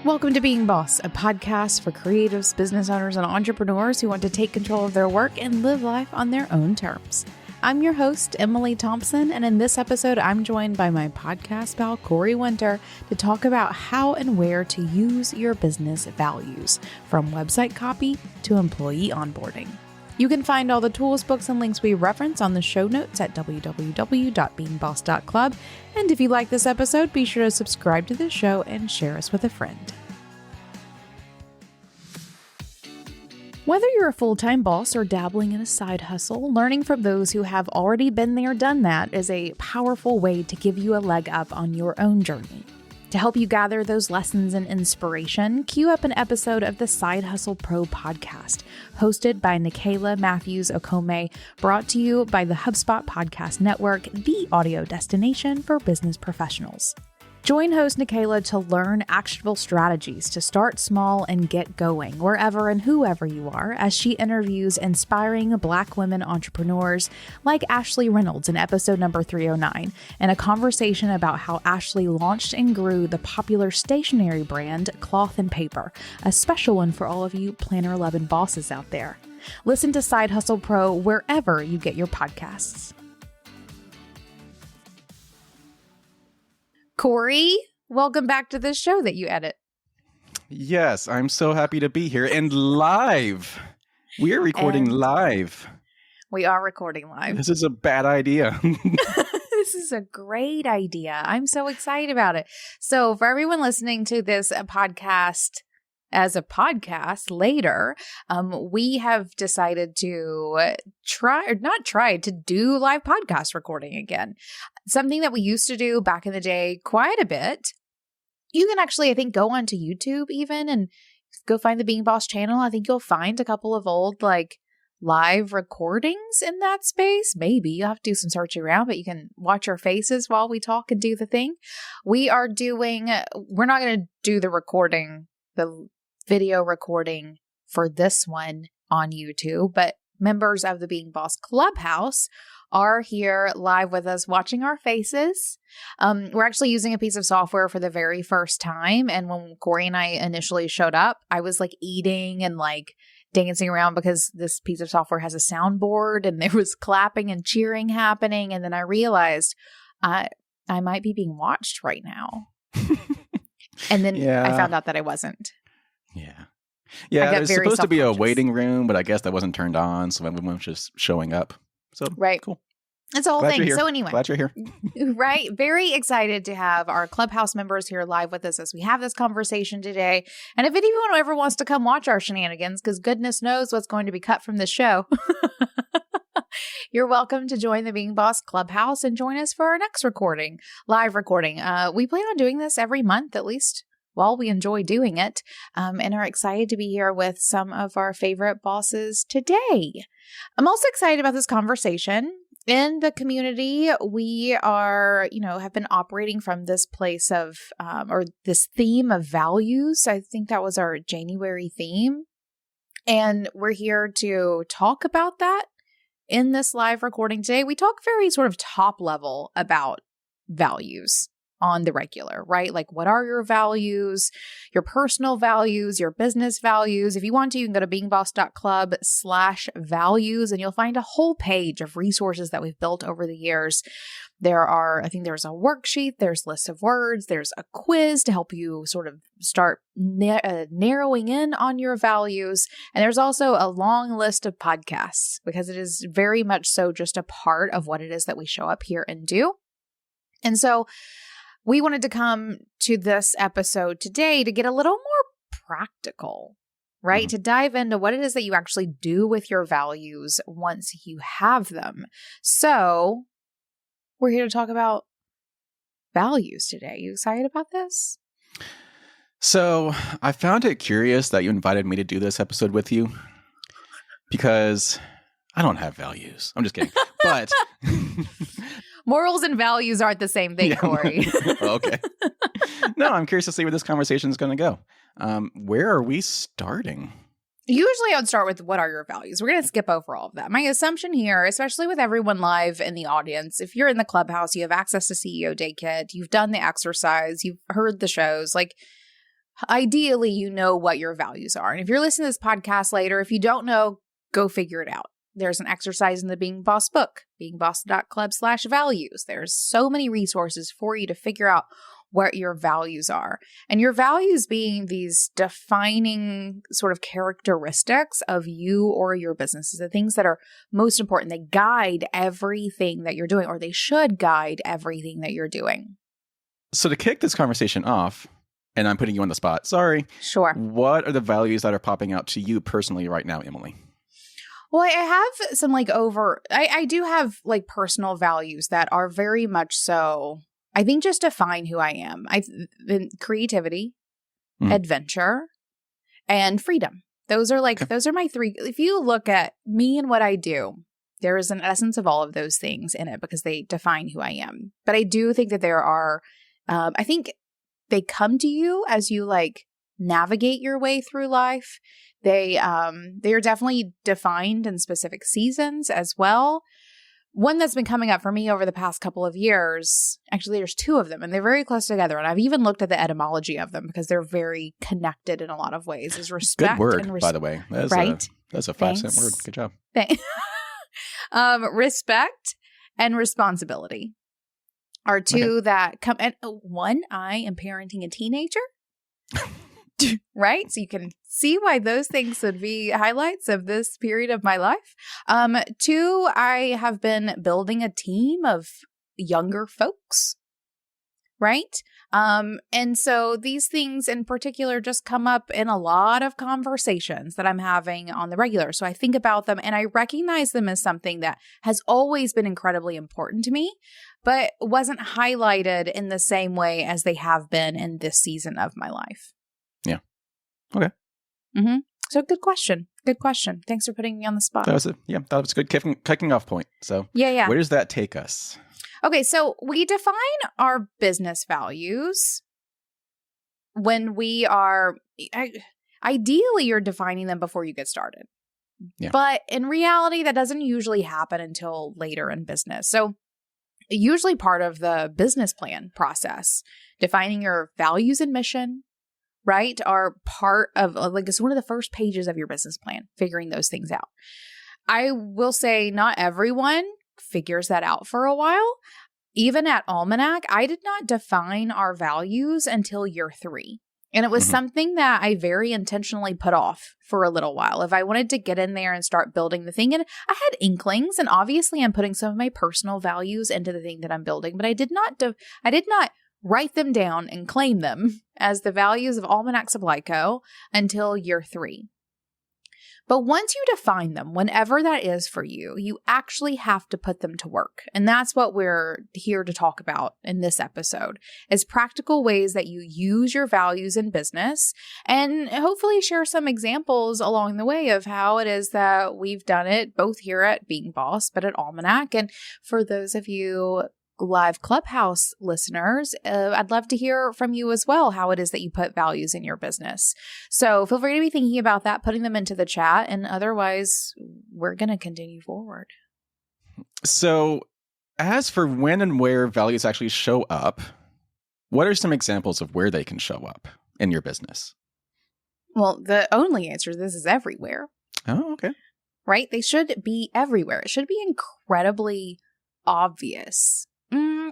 Welcome to Being Boss, a podcast for creatives, business owners, and entrepreneurs who want to take control of their work and live life on their own terms. I'm your host, Emily Thompson, and in this episode, I'm joined by my podcast pal, Corey Winter, to talk about how and where to use your business values, from website copy to employee onboarding. You can find all the tools, books, and links we reference on the show notes at www.beingboss.club. And if you like this episode, be sure to subscribe to the show and share us with a friend. Whether you're a full-time boss or dabbling in a side hustle, learning from those who have already been there, done that is a powerful way to give you a leg up on your own journey. To help you gather those lessons and inspiration, cue up an episode of the Side Hustle Pro podcast, hosted by Nicaila Matthews-Okome, brought to you by the HubSpot Podcast Network, the audio destination for business professionals. Join host Nicaila to learn actionable strategies to start small and get going wherever and whoever you are, as she interviews inspiring Black women entrepreneurs like Ashley Reynolds in episode number 309, and a conversation about how Ashley launched and grew the popular stationery brand Cloth and Paper, a special one for all of you Planner 11 bosses out there. Listen to Side Hustle Pro wherever you get your podcasts. Corey, welcome back to this show that you edit. Yes, I'm so happy to be here and live. We are recording live. We are recording live. This is a bad idea. This is a great idea. I'm so excited about it. So for everyone listening to this podcast as a podcast later, we have decided to do live podcast recording again. Something that we used to do back in the day quite a bit. You can actually, I think, go onto YouTube even and go find the Being Boss channel. I think you'll find a couple of old live recordings in that space. Maybe you'll have to do some searching around, but you can watch our faces while we talk and do the thing. We're not going to do the video recording for this one on YouTube, but members of the Being Boss Clubhouse are here live with us watching our faces. We're actually using a piece of software for the very first time. And when Corey and I initially showed up, I was eating and dancing around because this piece of software has a soundboard and there was clapping and cheering happening. And then I realized I might be being watched right now. And then I found out that I wasn't. Yeah. There's supposed to be a waiting room, but I guess that wasn't turned on. So everyone was just showing up. So, right. Cool. It's a whole thing. So anyway. Glad you're here. Right. Very excited to have our Clubhouse members here live with us as we have this conversation today. And if anyone ever wants to come watch our shenanigans, because goodness knows what's going to be cut from this show, you're welcome to join the Being Boss Clubhouse and join us for our next live recording. We plan on doing this every month, at least while we enjoy doing it, and are excited to be here with some of our favorite bosses today. I'm also excited about this conversation. In the community, we are, have been operating from this place of, or this theme of values. I think that was our January theme. And we're here to talk about that in this live recording today. We talk very sort of top level about values on the regular, right? What are your values, your personal values, your business values? If you want to, you can go to beingboss.club/values and you'll find a whole page of resources that we've built over the years. I think there's a worksheet, there's lists of words, there's a quiz to help you sort of start narrowing in on your values. And there's also a long list of podcasts because it is very much so just a part of what it is that we show up here and do. And so we wanted to come to this episode today to get a little more practical, right? To dive into what it is that you actually do with your values once you have them. So we're here to talk about values today. You excited about this? So I found it curious that you invited me to do this episode with you because I don't have values. I'm just kidding. But morals and values aren't the same thing, Corey. Okay. No, I'm curious to see where this conversation is going to go. Where are we starting? Usually I would start with what are your values? We're going to skip over all of that. My assumption here, especially with everyone live in the audience, if you're in the Clubhouse, you have access to CEO Day Kit, you've done the exercise, you've heard the shows, ideally, you know what your values are. And if you're listening to this podcast later, if you don't know, go figure it out. There's an exercise in the Being Boss book, beingboss.club/values. There's so many resources for you to figure out what your values are. And your values being these defining sort of characteristics of you or your businesses, the things that are most important. They guide everything that you're doing, or they should guide everything that you're doing. So to kick this conversation off, and I'm putting you on the spot, sorry. Sure. What are the values that are popping out to you personally right now, Emily? Well, I have some I do have like personal values that are very much so, I think, just define who I am. Creativity, adventure, and freedom. Those are my three. If you look at me and what I do, there is an essence of all of those things in it because they define who I am. But I do think that there are, I think they come to you as you like navigate your way through life. They are definitely defined in specific seasons as well. One that's been coming up for me over the past couple of years, actually there's two of them and they're very close together. And I've even looked at the etymology of them because they're very connected in a lot of ways. Is respect. Good word, by the way. That's right? That's a 5-cent word. Good job. Respect and responsibility are two that come. And one, I am parenting a teenager. Right? So you can see why those things would be highlights of this period of my life. Two, I have been building a team of younger folks. Right? And so these things in particular just come up in a lot of conversations that I'm having on the regular. So I think about them and I recognize them as something that has always been incredibly important to me, but wasn't highlighted in the same way as they have been in this season of my life. Yeah. Okay. Mm-hmm. So good question. Good question. Thanks for putting me on the spot. That was a good kicking off point. So yeah. Where does that take us? Okay, so we define our business values when we are, ideally you're defining them before you get started. Yeah. But in reality, that doesn't usually happen until later in business. So usually part of the business plan process, defining your values and mission, right, are part of, like, it's one of the first pages of your business plan, figuring those things out. I will say not everyone figures that out for a while. Even at Almanac, I did not define our values until year 3. And it was something that I very intentionally put off for a little while. If I wanted to get in there and start building the thing, and I had inklings, and obviously I'm putting some of my personal values into the thing that I'm building, but I did not write them down and claim them as the values of Almanac Supply Co. until year 3. But once you define them, whenever that is for you, you actually have to put them to work. And that's what we're here to talk about in this episode, is practical ways that you use your values in business, and hopefully share some examples along the way of how it is that we've done it, both here at Being Boss, but at Almanac. And for those of you live Clubhouse listeners, I'd love to hear from you as well, how it is that you put values in your business. So feel free to be thinking about that, putting them into the chat, and otherwise we're going to continue forward. So as for when and where values actually show up, what are some examples of where they can show up in your business? Well, the only answer to this is everywhere. Oh, okay. Right? They should be everywhere. It should be incredibly obvious.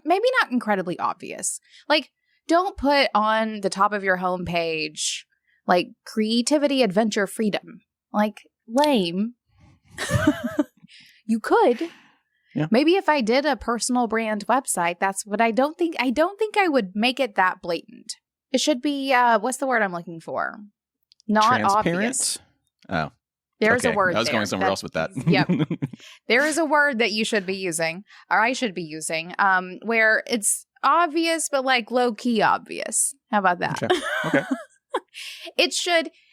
Maybe not incredibly obvious. Like, don't put on the top of your homepage, like, creativity, adventure, freedom. Like, lame. You could. Yeah. Maybe if I did a personal brand website, that's what I don't think I would make it that blatant. It should be, what's the word I'm looking for? Not transparent? Obvious. Oh. There's a word. I was going somewhere else with that. Yep. There is a word that you should be using, or I should be using, where it's obvious, but like low key obvious. How about that? Okay.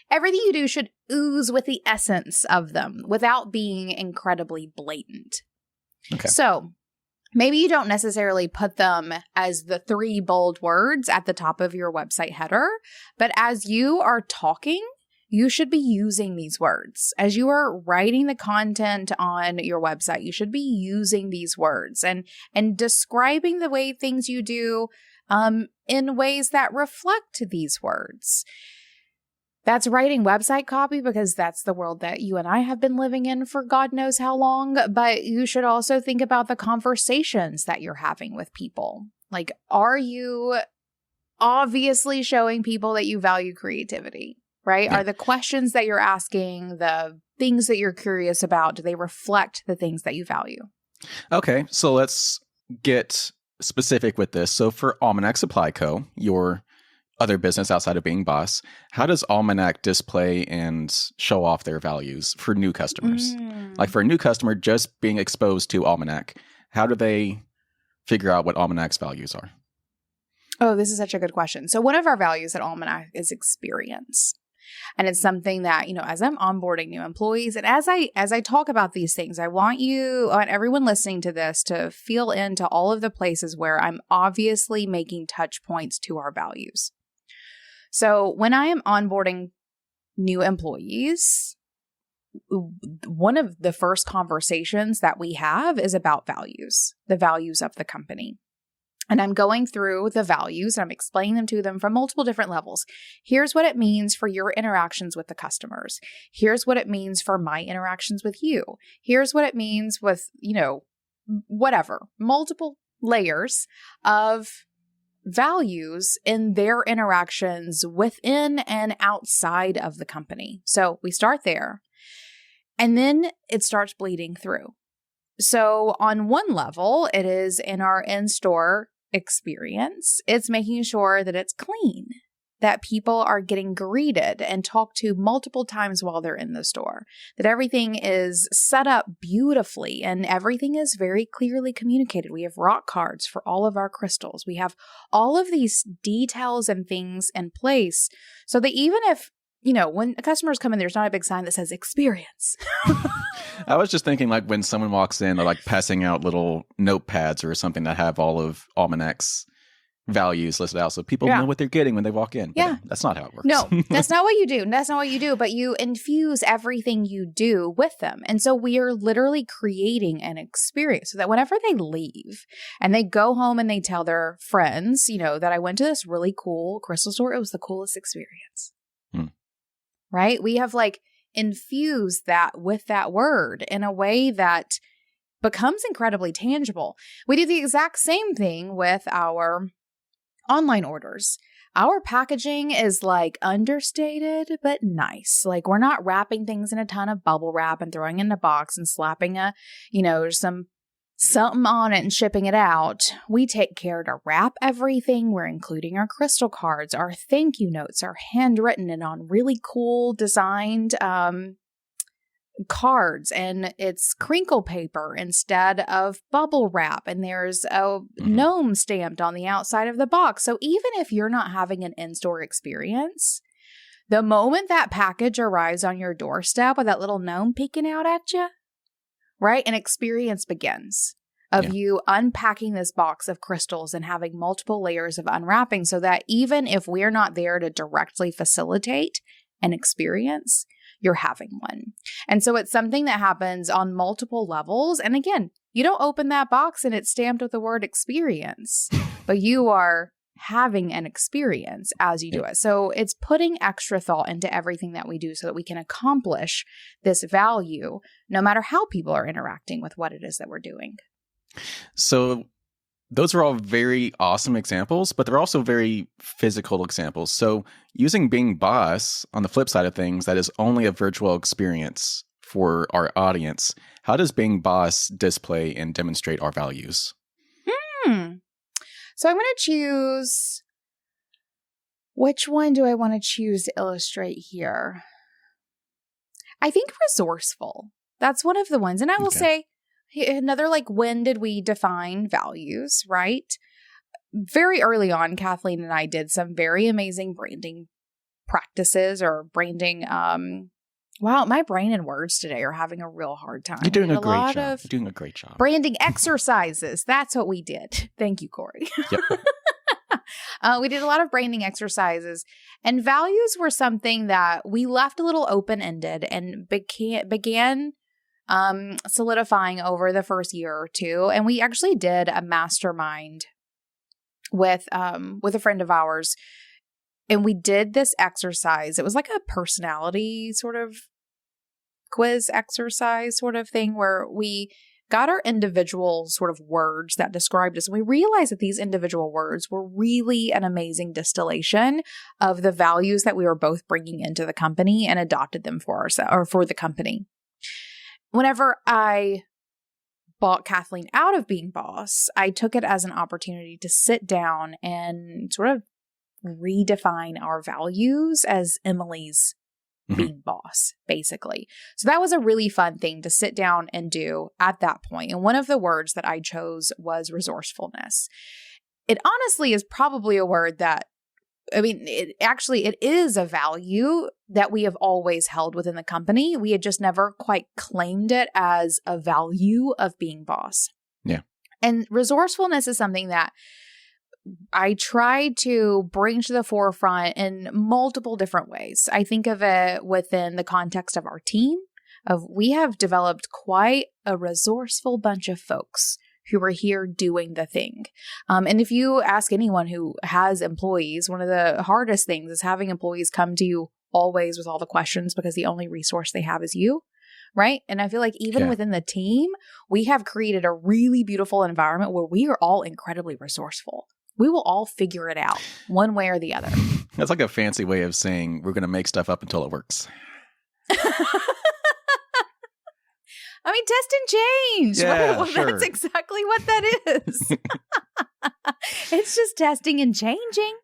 Everything you do should ooze with the essence of them without being incredibly blatant. Okay. So maybe you don't necessarily put them as the 3 bold words at the top of your website header, but as you are talking, you should be using these words. As you are writing the content on your website, you should be using these words and describing the way things you do in ways that reflect these words. That's writing website copy because that's the world that you and I have been living in for God knows how long. But you should also think about the conversations that you're having with people. Like, are you obviously showing people that you value creativity, right? Yeah. Are the questions that you're asking, the things that you're curious about, do they reflect the things that you value? Okay, so let's get specific with this. So for Almanac Supply Co., your other business outside of Being Boss, how does Almanac display and show off their values for new customers? Like for a new customer just being exposed to Almanac, how do they figure out what Almanac's values are? Oh, this is such a good question. So one of our values at Almanac is experience. And it's something that, as I'm onboarding new employees and as I talk about these things, I want everyone listening to this to feel into all of the places where I'm obviously making touch points to our values. So when I am onboarding new employees, one of the first conversations that we have is about values, the values of the company. And I'm going through the values and I'm explaining them to them from multiple different levels. Here's what it means for your interactions with the customers. Here's what it means for my interactions with you. Here's what it means with, whatever, multiple layers of values in their interactions within and outside of the company. So we start there and then it starts bleeding through. So on one level, it is in our in-store experience. It's making sure that it's clean, that people are getting greeted and talked to multiple times while they're in the store, that everything is set up beautifully and everything is very clearly communicated. We have rock cards for all of our crystals. We have all of these details and things in place so that even if, when customers come in, there's not a big sign that says experience. I was just thinking like when someone walks in, they're like passing out little notepads or something that have all of Almanac's values listed out so people know what they're getting when they walk in. Yeah. But that's not how it works. No, that's not what you do. That's not what you do. But you infuse everything you do with them. And so we are literally creating an experience so that whenever they leave and they go home and they tell their friends, that I went to this really cool crystal store, it was the coolest experience. Right? We have infuse that with that word in a way that becomes incredibly tangible. We do the exact same thing with our online orders. Our packaging is understated, but nice. We're not wrapping things in a ton of bubble wrap and throwing it in a box and slapping something on it and shipping it out. We take care to wrap everything. We're including our crystal cards. Our thank you notes are handwritten and on really cool designed cards, and it's crinkle paper instead of bubble wrap, and there's a gnome stamped on the outside of the box. So even if you're not having an in-store experience, the moment that package arrives on your doorstep with that little gnome peeking out at you, right? An experience begins of you unpacking this box of crystals and having multiple layers of unwrapping so that even if we're not there to directly facilitate an experience, you're having one. And so it's something that happens on multiple levels. And again, you don't open that box and it's stamped with the word experience, but you are having an experience as you do it. So it's putting extra thought into everything that we do so that we can accomplish this value no matter how people are interacting with what it is that we're doing. So those are all very awesome examples, but they're also very physical examples. So using Being Boss on the flip side of things, that is only a virtual experience for our audience. How does Being Boss display and demonstrate our values? So I'm going to choose, which one do I want to choose to illustrate here? I think resourceful. That's one of the ones. And I will say another, when did we define values, right? Very early on, Kathleen and I did some very amazing branding practices or branding. Wow, my brain and words today are having a real hard time. You're doing a great job. You're doing a great job. Branding exercises. That's what we did. Thank you, Corey. Yep. We did a lot of branding exercises, and values were something that we left a little open-ended and began solidifying over the first year or two. And we actually did a mastermind with a friend of ours, and we did this exercise. It was like a personality sort of quiz exercise sort of thing where we got our individual sort of words that described us. And we realized that these individual words were really an amazing distillation of the values that we were both bringing into the company and adopted them for ourselves or for the company. Whenever I bought Kathleen out of Being Boss, I took it as an opportunity to sit down and sort of redefine our values as Emily's Being Boss, basically. So that was a really fun thing to sit down and do at that point. And one of the words that I chose was resourcefulness. It honestly is probably a word that, it is a value that we have always held within the company. We had just never quite claimed it as a value of Being Boss. Yeah. And resourcefulness is something that I try to bring to the forefront in multiple different ways. I think of it within the context of our team. We have developed quite a resourceful bunch of folks who are here doing the thing. And if you ask anyone who has employees, one of the hardest things is having employees come to you always with all the questions because the only resource they have is you. Right. And I feel like even within the team, we have created a really beautiful environment where we are all incredibly resourceful. We will all figure it out one way or the other. That's like a fancy way of saying we're going to make stuff up until it works. Test and change. Yeah, sure. That's exactly what that is. It's just testing and changing.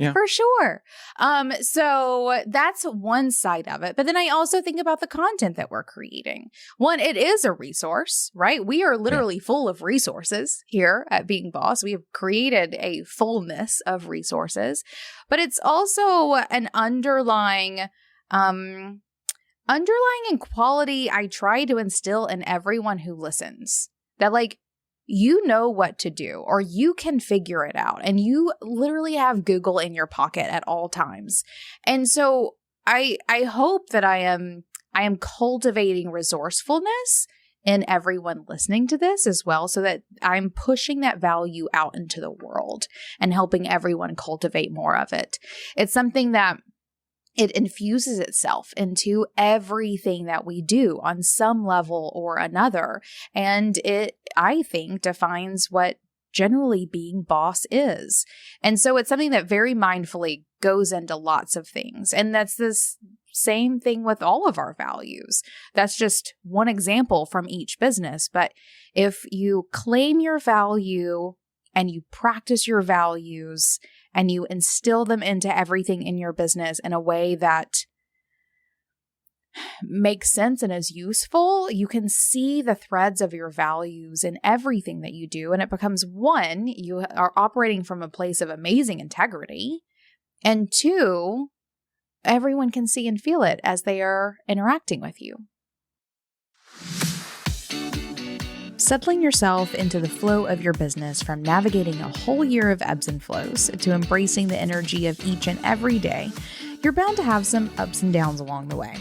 Yeah. For sure. So that's one side of it. But then I also think about the content that we're creating. One, it is a resource, right? We are literally full of resources here at Being Boss. We have created a fullness of resources, but it's also an underlying quality I try to instill in everyone who listens, that you know what to do, or you can figure it out, and you literally have Google in your pocket at all times. And so I hope that I am cultivating resourcefulness in everyone listening to this as well, so that I'm pushing that value out into the world and helping everyone cultivate more of it. It's something that it infuses itself into everything that we do on some level or another. And it, I think, defines what generally being boss is. And so it's something that very mindfully goes into lots of things. And that's this same thing with all of our values. That's just one example from each business. But if you claim your value and you practice your values and you instill them into everything in your business in a way that makes sense and is useful, you can see the threads of your values in everything that you do. And it becomes, one, you are operating from a place of amazing integrity. And two, everyone can see and feel it as they are interacting with you. Settling yourself into the flow of your business, from navigating a whole year of ebbs and flows to embracing the energy of each and every day, you're bound to have some ups and downs along the way.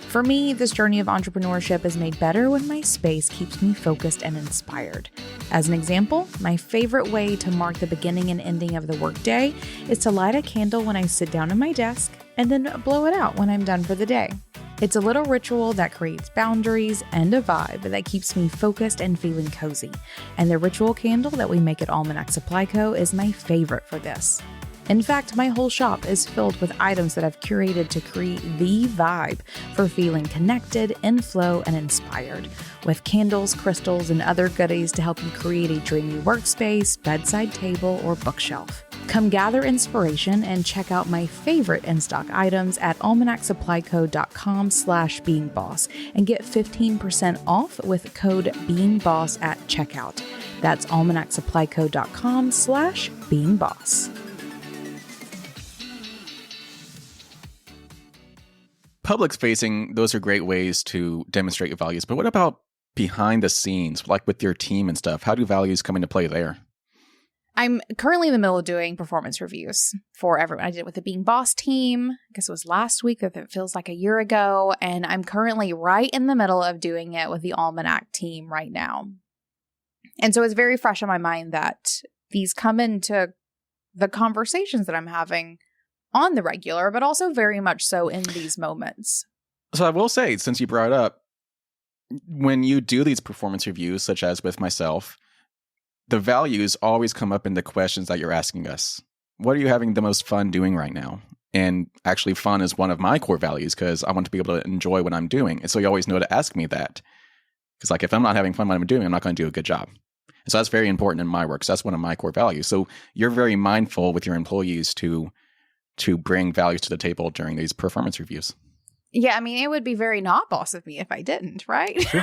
For me, this journey of entrepreneurship is made better when my space keeps me focused and inspired. As an example, my favorite way to mark the beginning and ending of the workday is to light a candle when I sit down at my desk and then blow it out when I'm done for the day. It's a little ritual that creates boundaries and a vibe that keeps me focused and feeling cozy. And the ritual candle that we make at Almanac Supply Co. is my favorite for this. In fact, my whole shop is filled with items that I've curated to create the vibe for feeling connected, in flow, and inspired, with candles, crystals, and other goodies to help you create a dreamy workspace, bedside table, or bookshelf. Come gather inspiration and check out my favorite in-stock items at almanacsupplyco.com/beingboss and get 15% off with code BEINGBOSS at checkout. That's almanacsupplyco.com/beingboss. Public facing, those are great ways to demonstrate your values. But what about behind the scenes, like with your team and stuff? How do values come into play there? I'm currently in the middle of doing performance reviews for everyone. I did it with the Being Boss team. I guess it was last week, if it feels like a year ago. And I'm currently right in the middle of doing it with the Almanac team right now. And so it's very fresh on my mind that these come into the conversations that I'm having on the regular, but also very much so in these moments. So I will say, since you brought it up, when you do these performance reviews, such as with myself, the values always come up in the questions that you're asking us. What are you having the most fun doing right now? And actually, fun is one of my core values because I want to be able to enjoy what I'm doing. And so you always know to ask me that. Because like if I'm not having fun what I'm doing, I'm not going to do a good job. And so that's very important in my work. So that's one of my core values. So you're very mindful with your employees to bring values to the table during these performance reviews. Yeah, I mean, it would be very not boss of me if I didn't, right? True.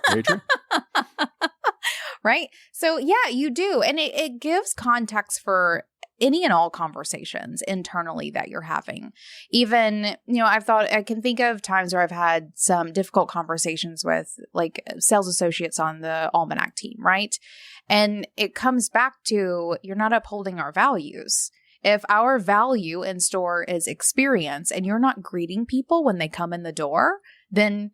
Very true. Right? So yeah, you do. And it gives context for any and all conversations internally that you're having. Even, I can think of times where I've had some difficult conversations with like sales associates on the Almanac team, right? And it comes back to you're not upholding our values. If our value in store is experience and you're not greeting people when they come in the door, then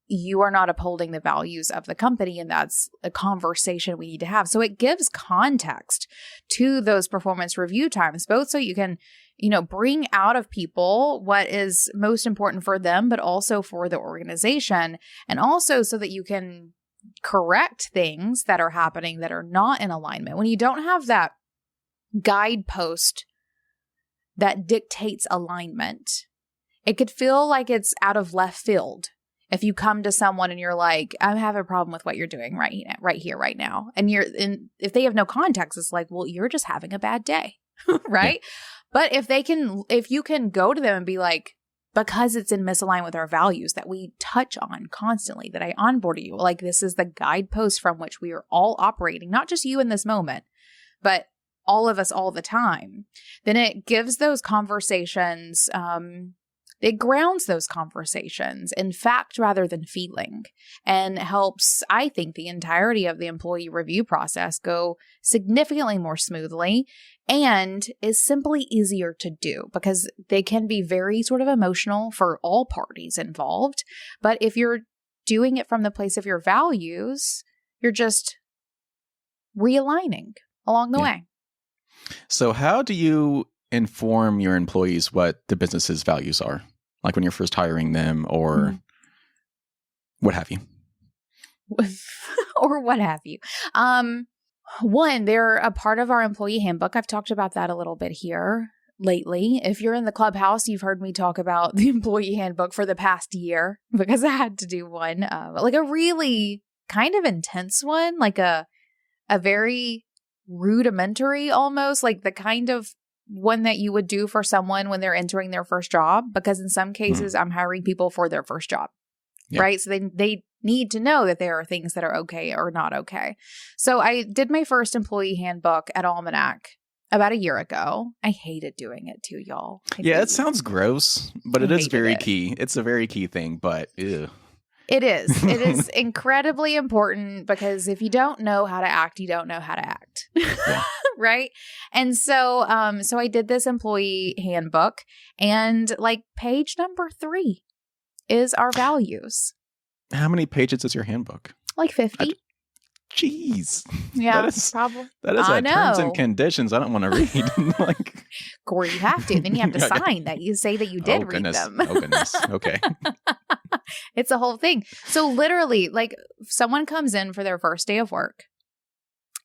you are not upholding the values of the company. And that's a conversation we need to have. So it gives context to those performance review times, both so you can, bring out of people what is most important for them, but also for the organization. And also so that you can correct things that are happening that are not in alignment. When you don't have that guidepost that dictates alignment, it could feel like it's out of left field. If you come to someone and you're like, I have a problem with what you're doing right here, right now. And if they have no context, it's like, well, you're just having a bad day. Right. Yeah. But if you can go to them and be like, because it's in misalignment with our values that we touch on constantly, that I onboard you, like this is the guidepost from which we are all operating, not just you in this moment, but all of us all the time, then it gives those conversations, it grounds those conversations in fact rather than feeling, and helps, I think, the entirety of the employee review process go significantly more smoothly and is simply easier to do because they can be very sort of emotional for all parties involved. But if you're doing it from the place of your values, you're just realigning along the way. So how do you inform your employees what the business's values are? Like when you're first hiring them or what have you? Or what have you. One, they're a part of our employee handbook. I've talked about that a little bit here lately. If you're in the clubhouse, you've heard me talk about the employee handbook for the past year because I had to do one, like a really kind of intense one, like a very rudimentary almost, like the kind of one that you would do for someone when they're entering their first job, because in some cases I'm hiring people for their first job, right? So they need to know that there are things that are okay or not okay. So I did my first employee handbook at Almanac about a year ago. I hated doing it too, y'all. It sounds gross, but it is very key. It's a very key thing, but ew. It is. It is incredibly important because if you don't know how to act, you don't know how to act. Yeah. Right? And so I did this employee handbook, and like page number 3 is our values. How many pages is your handbook? Like 50. Jeez. Yeah, that is probably. That is terms and conditions I don't want to read. Like, Corey, you have to. Then you have to sign that you say that you did read them. Oh, goodness. Okay. It's a whole thing. So literally, like someone comes in for their first day of work,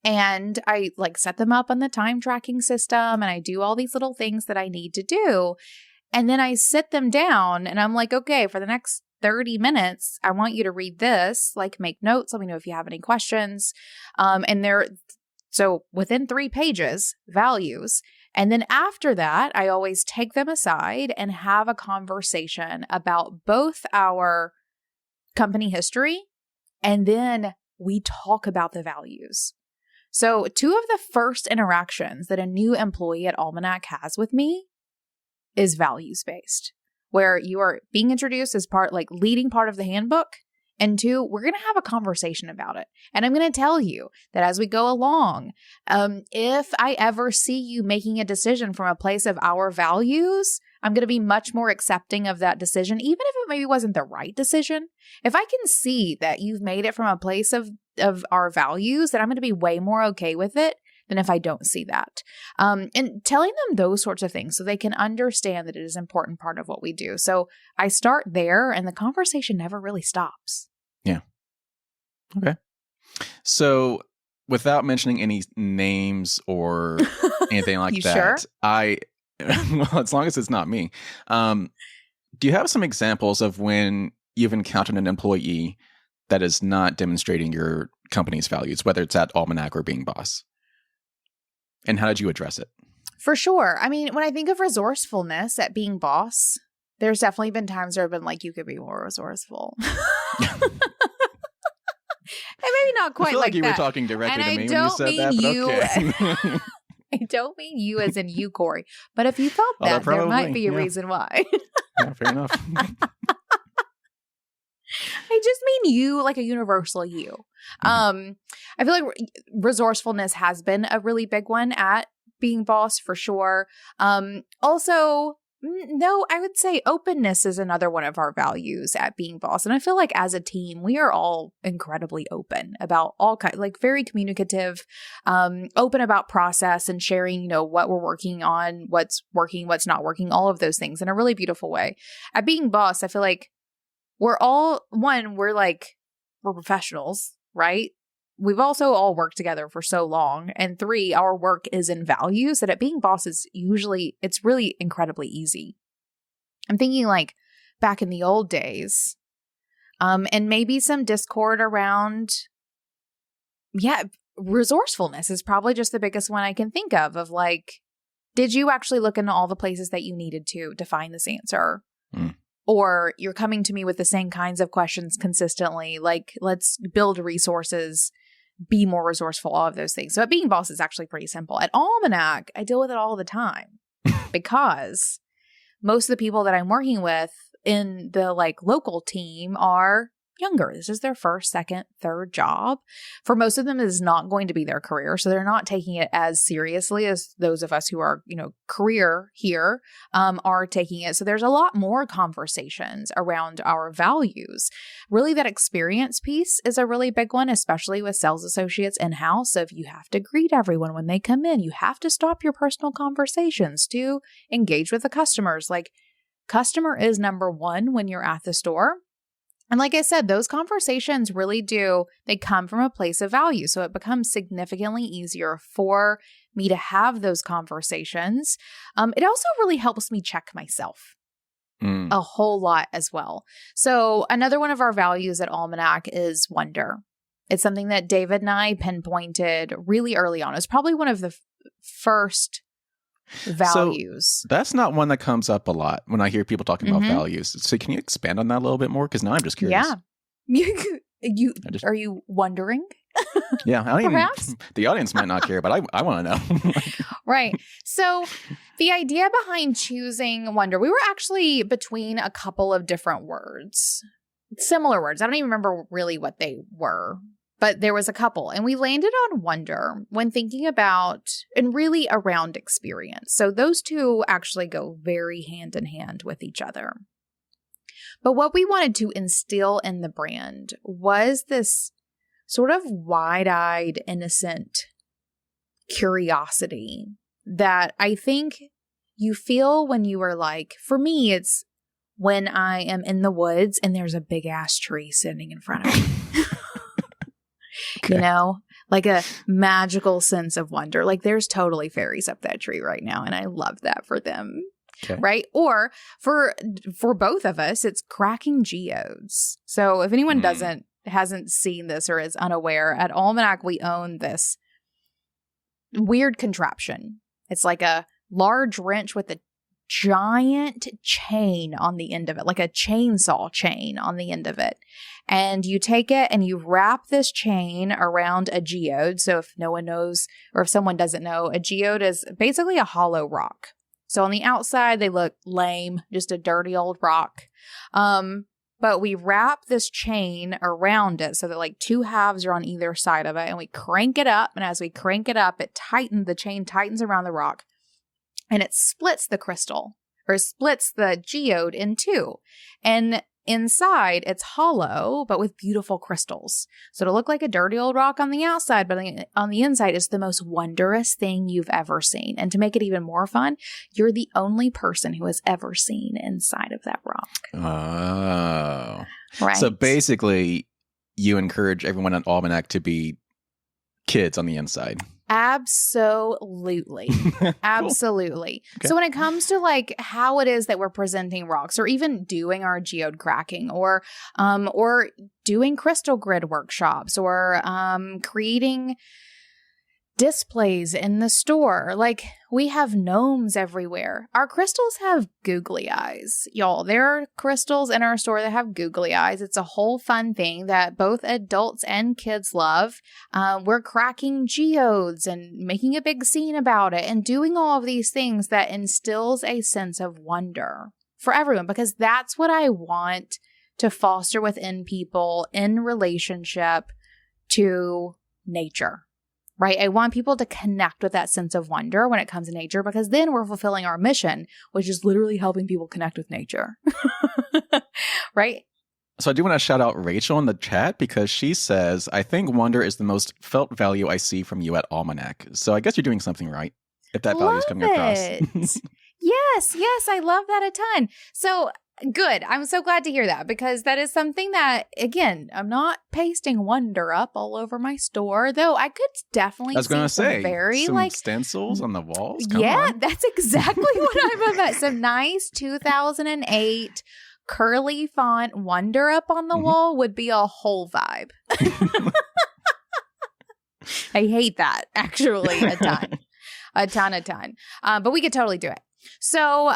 and I like set them up on the time tracking system, and I do all these little things that I need to do. And then I sit them down and I'm like, okay, for the next 30 minutes, I want you to read this, like make notes. Let me know if you have any questions. So within 3 pages, values. And then after that, I always take them aside and have a conversation about both our company history, and then we talk about the values. So 2 of the first interactions that a new employee at Almanac has with me is values-based, where you are being introduced as leading part of the handbook. And 2, we're going to have a conversation about it. And I'm going to tell you that as we go along, if I ever see you making a decision from a place of our values, I'm going to be much more accepting of that decision, even if it maybe wasn't the right decision. If I can see that you've made it from a place of our values, then I'm going to be way more okay with it than if I don't see that. And telling them those sorts of things so they can understand that it is an important part of what we do. So I start there and the conversation never really stops. Yeah. Okay. So without mentioning any names or anything like You that, sure? well, as long as it's not me, do you have some examples of when you've encountered an employee that is not demonstrating your company's values, whether it's at Almanac or Being Boss? And how did you address it? For sure. I mean, when I think of resourcefulness at Being Boss, there's definitely been times where I've been like, you could be more resourceful. And maybe not quite I feel like you that. were talking directly and to I me when you don't said mean that, but you. okay. I don't mean you as in you, Corey. But if you felt that, there might be a reason why. Yeah, fair enough. I just mean you, like a universal you. I feel like resourcefulness has been a really big one at Being Boss for sure. Also, no, I would say openness is another one of our values at Being Boss. And I feel like as a team, we are all incredibly open about all kinds, like very communicative, open about process and sharing, what we're working on, what's working, what's not working, all of those things in a really beautiful way. At Being Boss, I feel like we're professionals, right? We've also all worked together for so long. And 3, our work is in values that at Being Boss it's really incredibly easy. I'm thinking like back in the old days, and maybe some discord around, resourcefulness is probably just the biggest one I can think of like, did you actually look into all the places that you needed to find this answer? Or you're coming to me with the same kinds of questions consistently, like let's build resources, be more resourceful, all of those things. So at Being Boss, it's actually pretty simple. At Almanac, I deal with it all the time because most of the people that I'm working with in the local team are younger. This is their first, second, third job. For most of them, it is not going to be their career. So they're not taking it as seriously as those of us who are, career here are taking it. So there's a lot more conversations around our values. Really, that experience piece is a really big one, especially with sales associates in-house. So if you have to greet everyone when they come in, you have to stop your personal conversations to engage with the customers. Customer is number one when you're at the store. And like I said, those conversations really they come from a place of value. So it becomes significantly easier for me to have those conversations. It also really helps me check myself a whole lot as well. So another one of our values at Almanac is wonder. It's something that David and I pinpointed really early on. It's probably one of the first values. So that's not one that comes up a lot when I hear people talking about values. So can you expand on that a little bit more? Because now I'm just curious. Yeah. Are you wondering? Yeah. Perhaps? The audience might not care, but I want to know. Right. So the idea behind choosing wonder, we were actually between a couple of different words, similar words. I don't even remember really what they were. But there was a couple, and we landed on wonder when thinking about and really around experience. So those two actually go very hand in hand with each other. But what we wanted to instill in the brand was this sort of wide-eyed, innocent curiosity that I think you feel when you are for me, it's when I am in the woods and there's a big ass tree sitting in front of me. Okay. Like a magical sense of wonder. There's totally fairies up that tree right now. And I love that for them. Okay. Right. Or for both of us, it's cracking geodes. So if anyone hasn't seen this or is unaware, at Almanac, we own this weird contraption. It's like a large wrench with a giant chain on the end of it, like a chainsaw chain on the end of it. And you take it and you wrap this chain around a geode. So if no one knows, or if someone doesn't know, a geode is basically a hollow rock. So on the outside, they look lame, just a dirty old rock. But we wrap this chain around it so that 2 halves are on either side of it, and we crank it up. And as we crank it up, the chain tightens around the rock. And it splits the crystal or splits the geode in 2. And inside, it's hollow, but with beautiful crystals. So it'll look like a dirty old rock on the outside, but on the inside, it's the most wondrous thing you've ever seen. And to make it even more fun, you're the only person who has ever seen inside of that rock. Oh. Right. So basically, you encourage everyone at Almanac to be kids on the inside. Absolutely. Absolutely. Okay. So when it comes to like how it is that we're presenting rocks or even doing our geode cracking or doing crystal grid workshops or creating displays in the store. Like we have gnomes everywhere. Our crystals have googly eyes. Y'all, there are crystals in our store that have googly eyes. It's a whole fun thing that both adults and kids love. We're cracking geodes and making a big scene about it and doing all of these things that instills a sense of wonder for everyone, because that's what I want to foster within people in relationship to nature. Right? I want people to connect with that sense of wonder when it comes to nature, because then we're fulfilling our mission, which is literally helping people connect with nature. Right? So I do want to shout out Rachel in the chat because she says, I think wonder is the most felt value I see from you at Almanac. So I guess you're doing something right if that value is coming across. Yes, I love that a ton. So good. I'm so glad to hear that, because that is something that, again, I'm not pasting wonder up all over my store, though I could definitely see some like stencils on the walls. That's exactly what I'm about. Some nice 2008 curly font wonder up on the wall would be a whole vibe. I hate that, actually, a ton. But we could totally do it. So,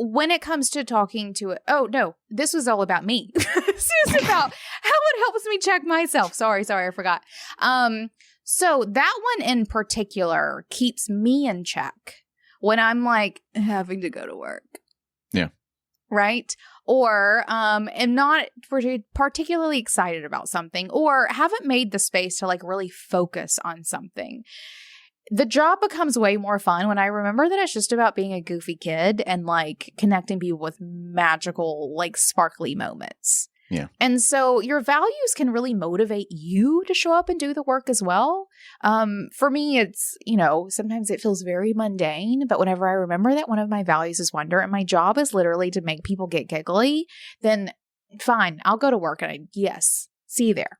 when it comes to talking to it, oh no, this was all about me. This is about how it helps me check myself. Sorry, I forgot. So that one in particular keeps me in check when I'm like having to go to work. Yeah. Right? Or am not particularly excited about something, or haven't made the space to like really focus on something. The job becomes way more fun when I remember that it's just about being a goofy kid and like connecting people with magical, like sparkly moments. Yeah. And so your values can really motivate you to show up and do the work as well. For me, it's, sometimes it feels very mundane, but whenever I remember that one of my values is wonder and my job is literally to make people get giggly, then fine, I'll go to work and see you there.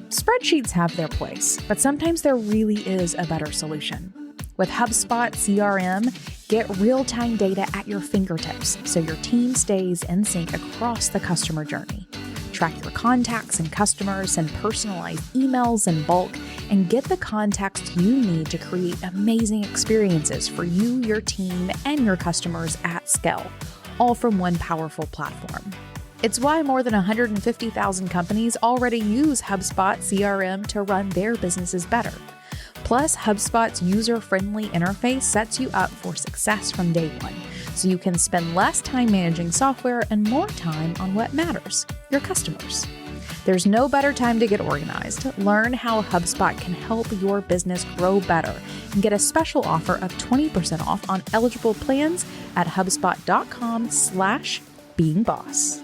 Spreadsheets have their place, but sometimes there really is a better solution. With HubSpot CRM, get real-time data at your fingertips so your team stays in sync across the customer journey. Track your contacts and customers, send personalized emails in bulk, and get the context you need to create amazing experiences for you, your team, and your customers at scale, all from one powerful platform. It's why more than 150,000 companies already use HubSpot CRM to run their businesses better. Plus, HubSpot's user-friendly interface sets you up for success from day one, so you can spend less time managing software and more time on what matters, your customers. There's no better time to get organized. Learn how HubSpot can help your business grow better and get a special offer of 20% off on eligible plans at HubSpot.com/beingboss.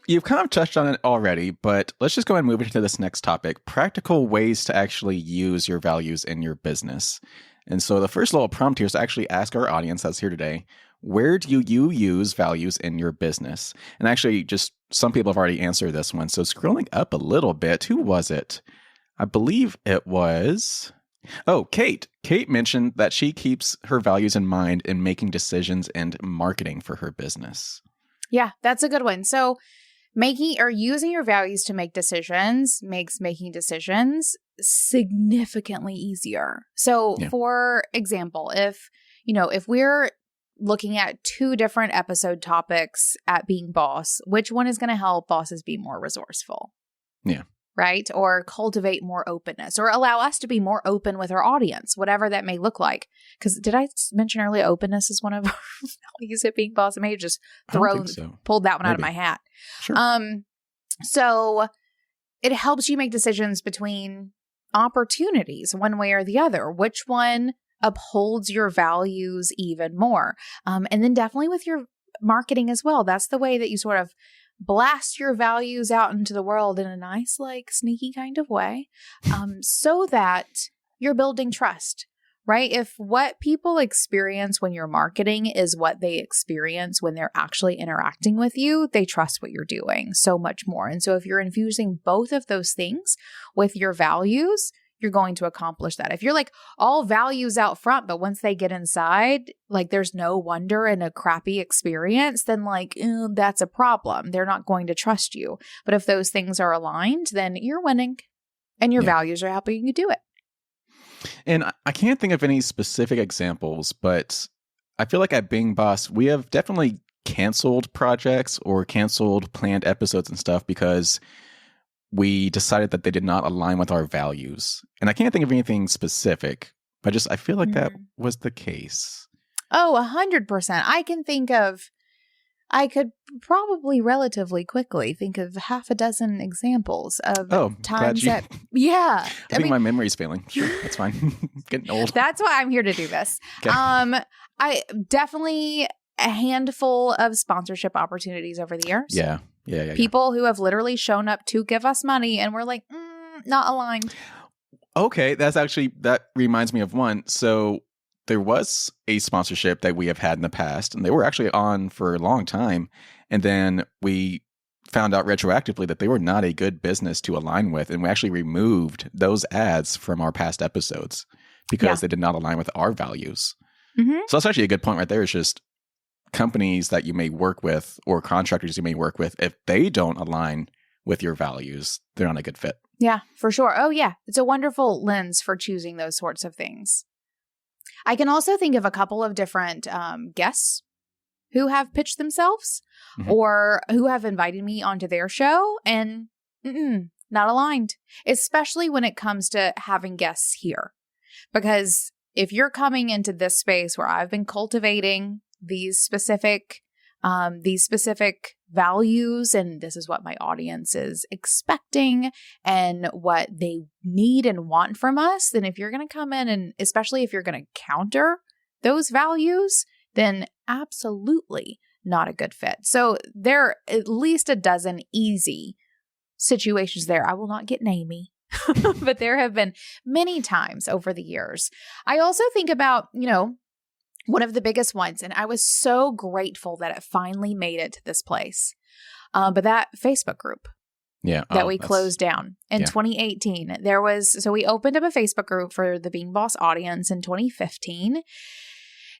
You've kind of touched on it already, but let's just go ahead and move into this next topic, practical ways to actually use your values in your business. And so the first little prompt here is to actually ask our audience that's here today, where do you use values in your business? And actually, just some people have already answered this one. So scrolling up a little bit, who was it? I believe it was... Kate. Kate mentioned that she keeps her values in mind in making decisions and marketing for her business. Yeah, that's a good one. So making or using your values to make decisions makes making decisions significantly easier. So for example, if we're looking at 2 different episode topics at Being Boss, which one is going to help bosses be more resourceful? Yeah. Right? Or cultivate more openness, or allow us to be more open with our audience, whatever that may look like. Because did I mention earlier openness is one of our values at Being Boss? I may have just pulled that one out of my hat. Sure. So it helps you make decisions between opportunities one way or the other. Which one upholds your values even more? And then definitely with your marketing as well. That's the way that you sort of blast your values out into the world in a nice, like sneaky kind of way, so that you're building trust, right? If what people experience when you're marketing is what they experience when they're actually interacting with you, they trust what you're doing so much more. And so if you're infusing both of those things with your values, you're going to accomplish that. If you're like all values out front, but once they get inside, like there's no wonder and a crappy experience, then like, that's a problem. They're not going to trust you. But if those things are aligned, then you're winning and your values are helping you do it. And I can't think of any specific examples, but I feel like at Being Boss, we have definitely canceled projects or canceled planned episodes and stuff because we decided that they did not align with our values. And I can't think of anything specific, but I feel like that was the case. Oh, 100%. I could probably relatively quickly think of half a dozen exammes of times that, I think my memory's failing. Sure, that's fine. Getting old. That's why I'm here to do this. Okay. I definitely a handful of sponsorship opportunities over the years. Yeah. People who have literally shown up to give us money and we're like, not aligned. Okay, that reminds me of one. So there was a sponsorship that we have had in the past, and they were actually on for a long time. And then we found out retroactively that they were not a good business to align with. And we actually removed those ads from our past episodes because they did not align with our values. Mm-hmm. So that's actually a good point right there. It's just companies that you may work with or contractors you may work with, if they don't align with your values, they're not a good fit. Yeah, for sure. Oh, yeah. It's a wonderful lens for choosing those sorts of things. I can also think of a couple of different guests who have pitched themselves or who have invited me onto their show and not aligned, especially when it comes to having guests here. Because if you're coming into this space where I've been cultivating these specific values, and this is what my audience is expecting and what they need and want from us, then if you're going to come in and especially if you're going to counter those values, then absolutely not a good fit. So there are at least a dozen easy situations there. I will not get namey, but there have been many times over the years. I also think about, one of the biggest ones, and I was so grateful that it finally made it to this place. But that Facebook group that we closed down in 2018, so we opened up a Facebook group for the Being Boss audience in 2015.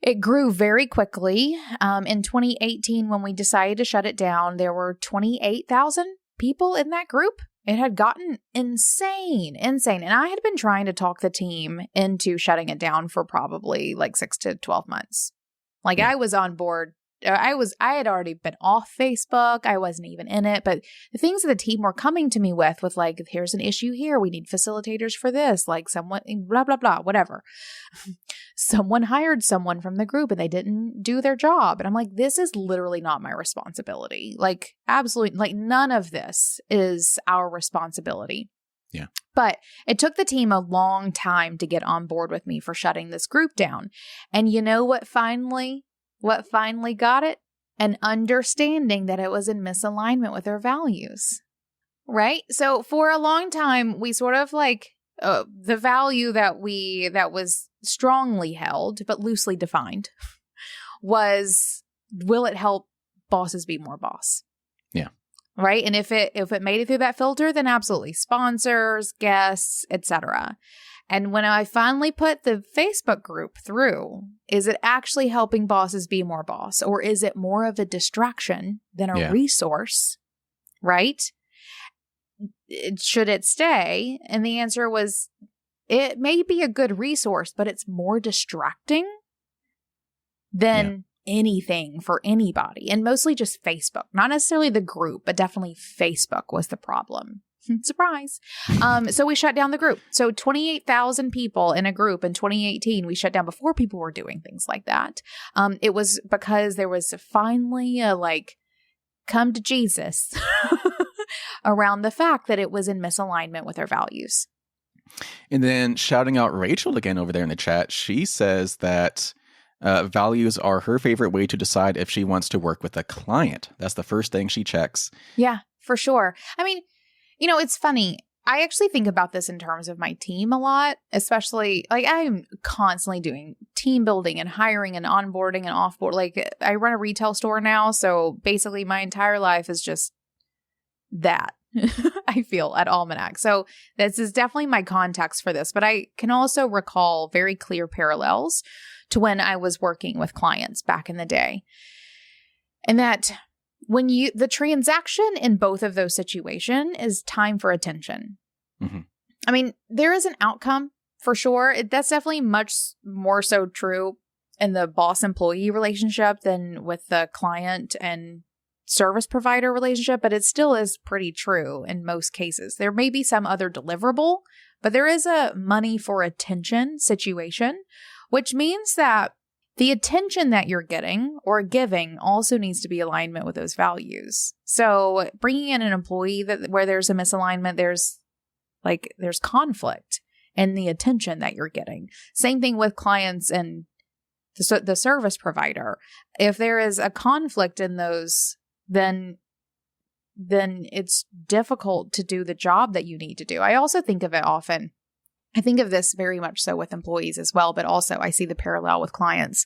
It grew very quickly. In 2018, when we decided to shut it down, there were 28,000 people in that group. It had gotten insane. And I had been trying to talk the team into shutting it down for probably like 6 to 12 months. I was on board. I had already been off Facebook. I wasn't even in it. But the things that the team were coming to me with like, here's an issue here. We need facilitators for this. Like someone, blah, blah, blah, whatever. Someone hired someone from the group and they didn't do their job. And I'm like, this is literally not my responsibility. Like, absolutely, like none of this is our responsibility. Yeah. But it took the team a long time to get on board with me for shutting this group down. And you know what finally got it? An understanding that it was in misalignment with our values. Right? So for a long time, we sort of like the value that was strongly held, but loosely defined, was, will it help bosses be more boss? Yeah. Right? And if it made it through that filter, then absolutely. Sponsors, guests, etc. And when I finally put the Facebook group through, is it actually helping bosses be more boss? Or is it more of a distraction than a resource? Right? Should it stay? And the answer was, it may be a good resource, but it's more distracting than anything for anybody. And mostly just Facebook. Not necessarily the group, but definitely Facebook was the problem. Surprise. So we shut down the group. So 28,000 people in a group in 2018, we shut down before people were doing things like that. It was because there was finally a come to Jesus around the fact that it was in misalignment with our values. And then shouting out Rachel again over there in the chat, she says that values are her favorite way to decide if she wants to work with a client. That's the first thing she checks. Yeah, for sure. I mean, it's funny. I actually think about this in terms of my team a lot, especially like I'm constantly doing team building and hiring and onboarding and offboard. Like I run a retail store now. So basically my entire life is just that. I feel at Almanac. So this is definitely my context for this, but I can also recall very clear parallels to when I was working with clients back in the day. And that when the transaction in both of those situations is time for attention. Mm-hmm. I mean, there is an outcome for sure. That's definitely much more so true in the boss-employee relationship than with the client and service provider relationship, but it still is pretty true in most cases. There may be some other deliverable, but there is a money for attention situation, which means that the attention that you're getting or giving also needs to be alignment with those values. So bringing in an employee where there's a misalignment, there's conflict in the attention that you're getting. Same thing with clients and the service provider. If there is a conflict in those, then it's difficult to do the job that you need to do. I also think of it often. I think of this very much so with employees as well, but also I see the parallel with clients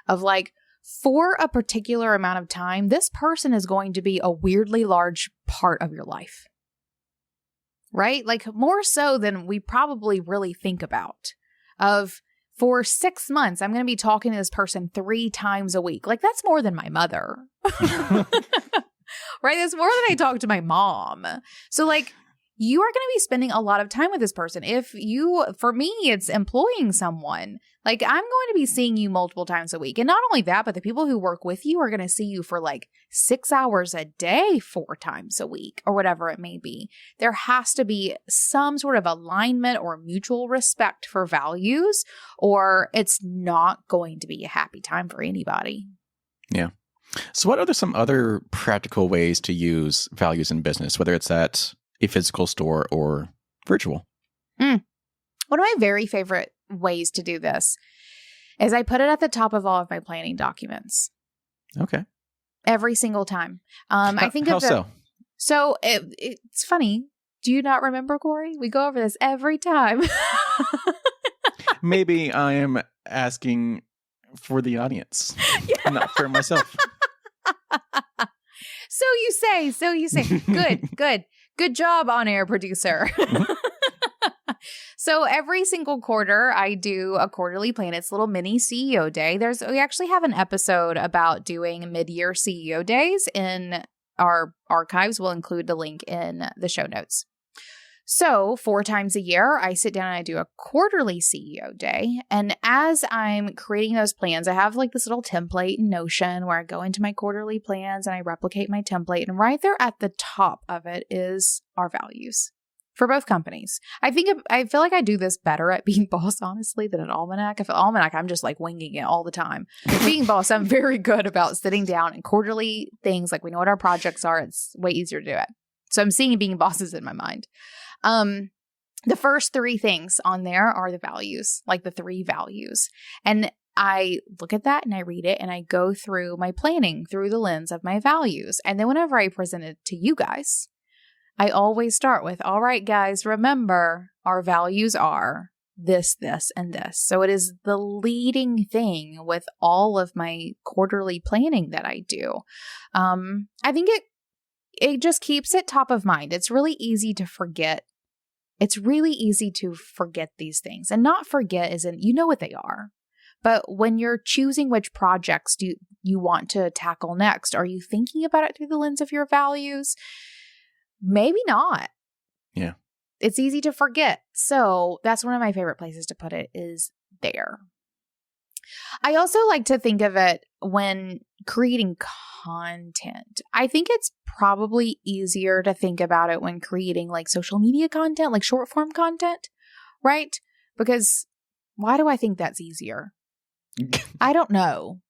of like, for a particular amount of time, this person is going to be a weirdly large part of your life, right? Like more so than we probably really think about. For 6 months, I'm going to be talking to this person 3 times a week. Like that's more than my mother, right? That's more than I talk to my mom. So like, you are going to be spending a lot of time with this person. For me, it's employing someone. Like I'm going to be seeing you multiple times a week. And not only that, but the people who work with you are going to see you for like 6 hours a day, 4 times a week, or whatever it may be. There has to be some sort of alignment or mutual respect for values, or it's not going to be a happy time for anybody. Yeah. So what are some other practical ways to use values in business, whether it's at a physical store or virtual? One of my very favorite ways to do this is I put it at the top of all of my planning documents. Okay. Every single time. I think how of the, so it's funny. Do you not remember, Corey? We go over this every time. Maybe I am asking for the audience, not for myself. So you say. Good job, on-air producer. So every single quarter, I do a quarterly plan. It's a little mini CEO day. We actually have an episode about doing mid-year CEO days in our archives. We'll include the link in the show notes. So 4 times a year, I sit down and I do a quarterly CEO day. And as I'm creating those plans, I have like this little template in Notion where I go into my quarterly plans and I replicate my template. And right there at the top of it is our values for both companies. I feel like I do this better at Being Boss, honestly, than at Almanac. I feel Almanac, I'm just like winging it all the time. Being Boss, I'm very good about sitting down and quarterly things. Like we know what our projects are. It's way easier to do it. So I'm seeing Being Bosses in my mind. The first 3 things on there are the values, like the 3 values. And I look at that and I read it and I go through my planning through the lens of my values. And then whenever I present it to you guys, I always start with, all right, guys, remember our values are this, this, and this. So it is the leading thing with all of my quarterly planning that I do. I think it just keeps it top of mind. It's really easy to forget. It's really easy to forget these things, and not forget as in, you know what they are. But when you're choosing which projects do you want to tackle next, are you thinking about it through the lens of your values? Maybe not. Yeah. It's easy to forget. So that's one of my favorite places to put it is there. I also like to think of it when creating content. I think it's probably easier to think about it when creating like social media content, like short form content, right? Because why do I think that's easier? I don't know.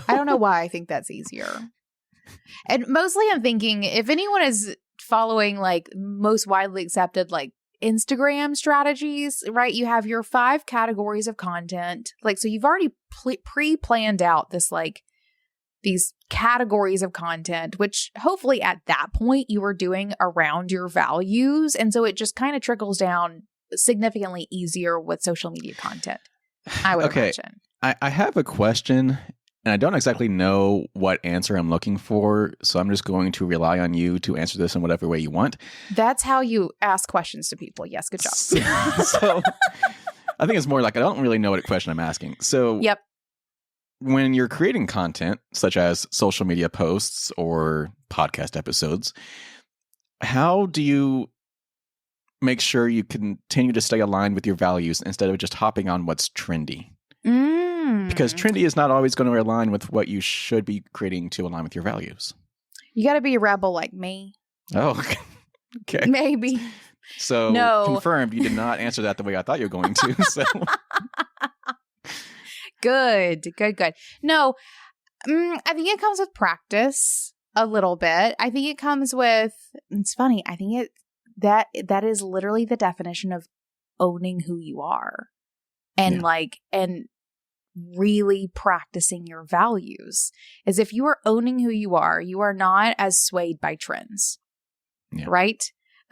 I don't know why I think that's easier. And mostly I'm thinking if anyone is following like most widely accepted like Instagram strategies, right? You have your 5 categories of content. Like, so you've already pre-planned out this, like, these categories of content, which hopefully at that point you were doing around your values. And so it just kind of trickles down significantly easier with social media content, I would imagine. I have a question, and I don't exactly know what answer I'm looking for, so I'm just going to rely on you to answer this in whatever way you want. That's how you ask questions to people. Yes, good job. So I think it's more like I don't really know what question I'm asking. So yep. When you're creating content, such as social media posts or podcast episodes, how do you make sure you continue to stay aligned with your values instead of just hopping on what's trendy? Because trendy is not always going to align with what you should be creating to align with your values. You got to be a rebel like me. Oh, okay. Maybe. So confirmed, you did not answer that the way I thought you were going to. So. Good. No, I think it comes with practice a little bit. I think it comes with, it's funny, I think that is literally the definition of owning who you are and and really practicing your values. Is if you are owning who you are not as swayed by trends, right?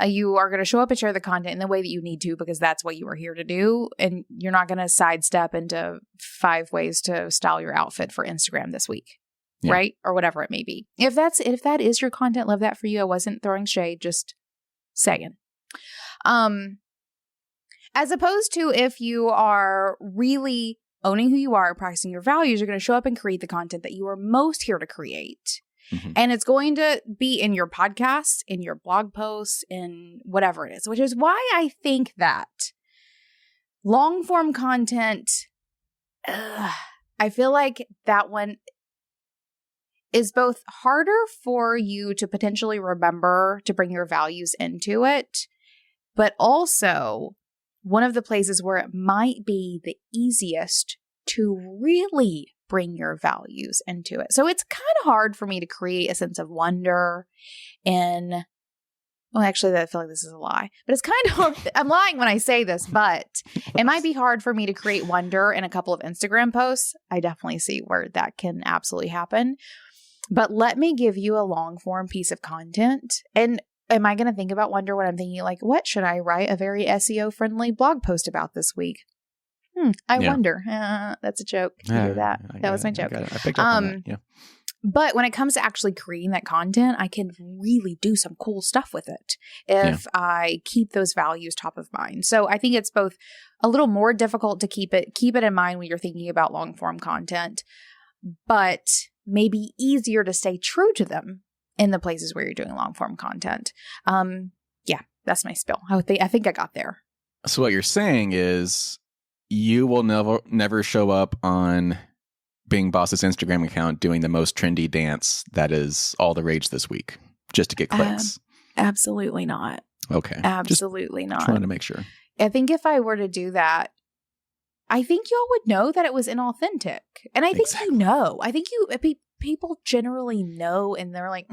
You are going to show up and share the content in the way that you need to because that's what you are here to do. And you're not going to sidestep into 5 ways to style your outfit for Instagram this week, right? Or whatever it may be. If that is your content, love that for you. I wasn't throwing shade, just saying. As opposed to if you are really owning who you are, practicing your values, you're going to show up and create the content that you are most here to create. Mm-hmm. And it's going to be in your podcasts, in your blog posts, in whatever it is, which is why I think that long form content, I feel like that one is both harder for you to potentially remember to bring your values into it, but also one of the places where it might be the easiest to really bring your values into it. So it's kind of hard for me to create a sense of wonder in, well, actually, I feel like this is a lie, but it's kind of, I'm lying when I say this, but it might be hard for me to create wonder in a couple of Instagram posts. I definitely see where that can absolutely happen. But let me give you a long form piece of content. And am I going to think about wonder when I'm thinking like, what should I write a very SEO friendly blog post about this week? I wonder. That's a joke. You hear that? That was my joke. I picked up on that. Yeah. But when it comes to actually creating that content, I can really do some cool stuff with it if I keep those values top of mind. So I think it's both a little more difficult to keep it in mind when you're thinking about long form content, but maybe easier to stay true to them in the places where you're doing long form content. That's my spill. I think I got there. So what you're saying is you will never show up on Being Boss's Instagram account doing the most trendy dance that is all the rage this week just to get clicks. Absolutely not. Okay. Absolutely not. Trying to make sure. I think if I were to do that, I think y'all would know that it was inauthentic. And I think you know. I think people generally know and they're like,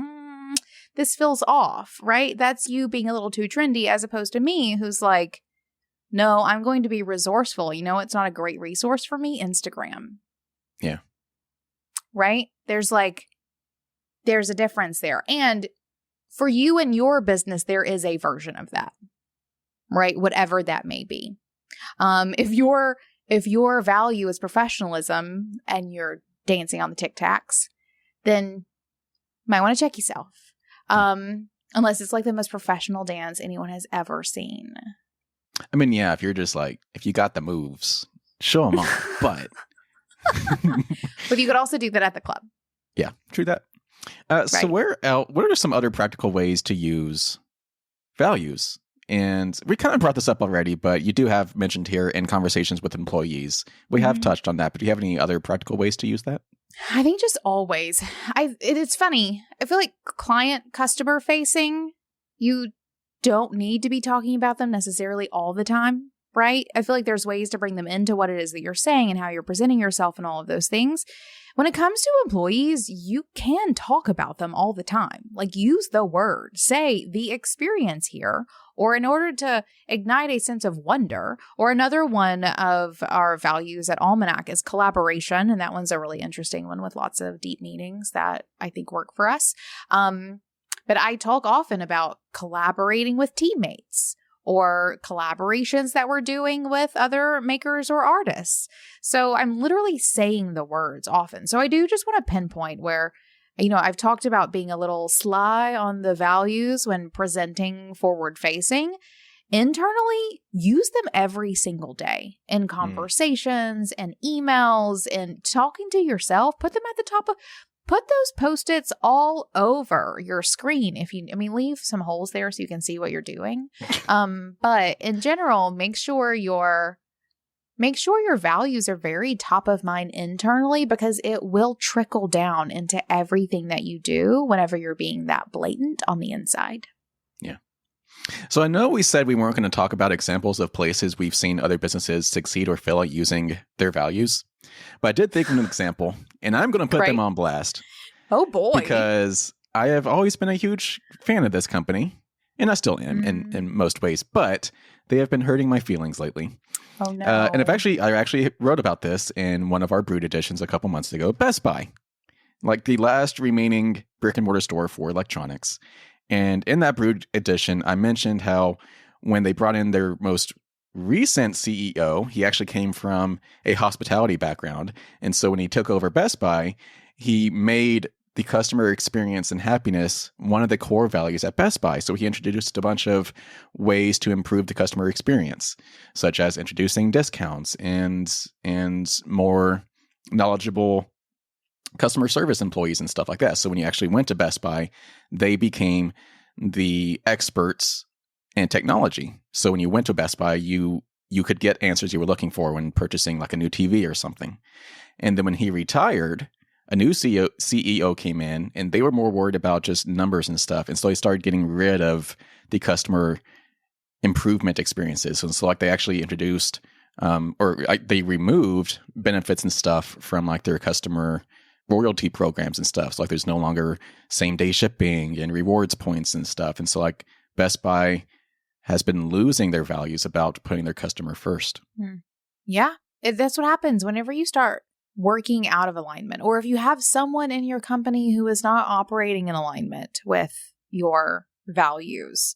this feels off, right? That's you being a little too trendy as opposed to me who's like, no, I'm going to be resourceful. You know, it's not a great resource for me. Instagram. Yeah. Right? There's a difference there. And for you and your business, there is a version of that, right? Whatever that may be. If your value is professionalism and you're dancing on the Tic Tacs, then you might want to check yourself. Unless it's like the most professional dance anyone has ever seen. I mean, yeah, if you're just like, if you got the moves, show them off. But you could also do that at the club. Yeah, true that. So what are some other practical ways to use values? And we kind of brought this up already, but you do have mentioned here in conversations with employees. We have touched on that, but do you have any other practical ways to use that? I think just always. It's funny. I feel like customer facing, you don't need to be talking about them necessarily all the time. right? I feel like there's ways to bring them into what it is that you're saying and how you're presenting yourself and all of those things. When it comes to employees, you can talk about them all the time. Like, use the word, say the experience here, or in order to ignite a sense of wonder. Or another one of our values at Almanac is collaboration. And that one's a really interesting one with lots of deep meanings that I think work for us. But I talk often about collaborating with teammates, or collaborations that we're doing with other makers or artists. So I'm literally saying the words often. So I do just want to pinpoint where, I've talked about being a little sly on the values when presenting forward facing. Internally, use them every single day in conversations and emails and talking to yourself. Put them at the top of Put those Post-its all over your screen. Leave some holes there so you can see what you're doing. But in general, make sure your values are very top of mind internally, because it will trickle down into everything that you do whenever you're being that blatant on the inside. Yeah. So I know we said we weren't going to talk about examples of places we've seen other businesses succeed or fail at using their values, but I did think of an example, and I'm going to put them on blast. Oh boy. Because I have always been a huge fan of this company, and I still am in most ways, but they have been hurting my feelings lately. Oh no. And I actually wrote about this in one of our Brood editions a couple months ago. Best Buy, like the last remaining brick and mortar store for electronics. And in that Brood edition, I mentioned how when they brought in their most recent CEO, he actually came from a hospitality background. And so when he took over Best Buy, he made the customer experience and happiness one of the core values at Best Buy. So he introduced a bunch of ways to improve the customer experience, such as introducing discounts and more knowledgeable customer service employees and stuff like that. So when you actually went to Best Buy, they became the experts in technology. So when you went to Best Buy, you could get answers you were looking for when purchasing like a new TV or something. And then when he retired, a new CEO came in, and they were more worried about just numbers and stuff. And so they started getting rid of the customer improvement experiences. And so like they actually introduced they removed benefits and stuff from like their customer loyalty programs and stuff. So like there's no longer same day shipping and rewards points and stuff. And so like Best Buy has been losing their values about putting their customer first. Yeah, that's what happens whenever you start working out of alignment, or if you have someone in your company who is not operating in alignment with your values.